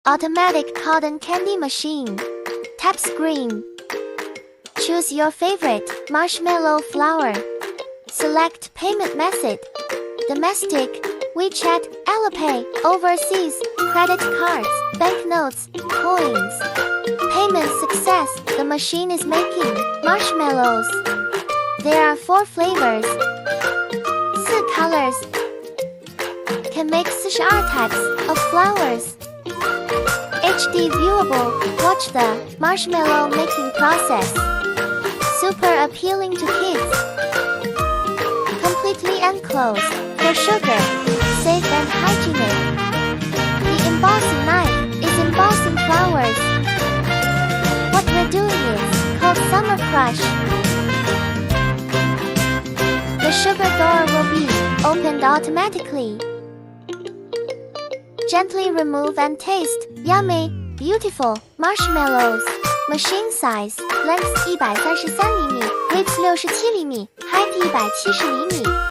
Automatic cotton candy machine. Tap screen. Choose your favorite marshmallow flower. Select payment method. Domestic, WeChat, Alipay, overseas, credit cards, banknotes, coins. Payment success. The machine is making marshmallows. There are 4 flavors. 4 colors. Can make 42 types of flowers. HD viewable. Watch the marshmallow making process. Super appealing to kids. Completely enclosed. For sugar. Safe and hygienic. The embossing knife is embossing flowers. What we're doing is called Summer Crush. The sugar door will be opened automatically. Gently remove and taste. Yummy, beautiful marshmallows. Machine size, length 133厘米 width 67厘米 height 170厘米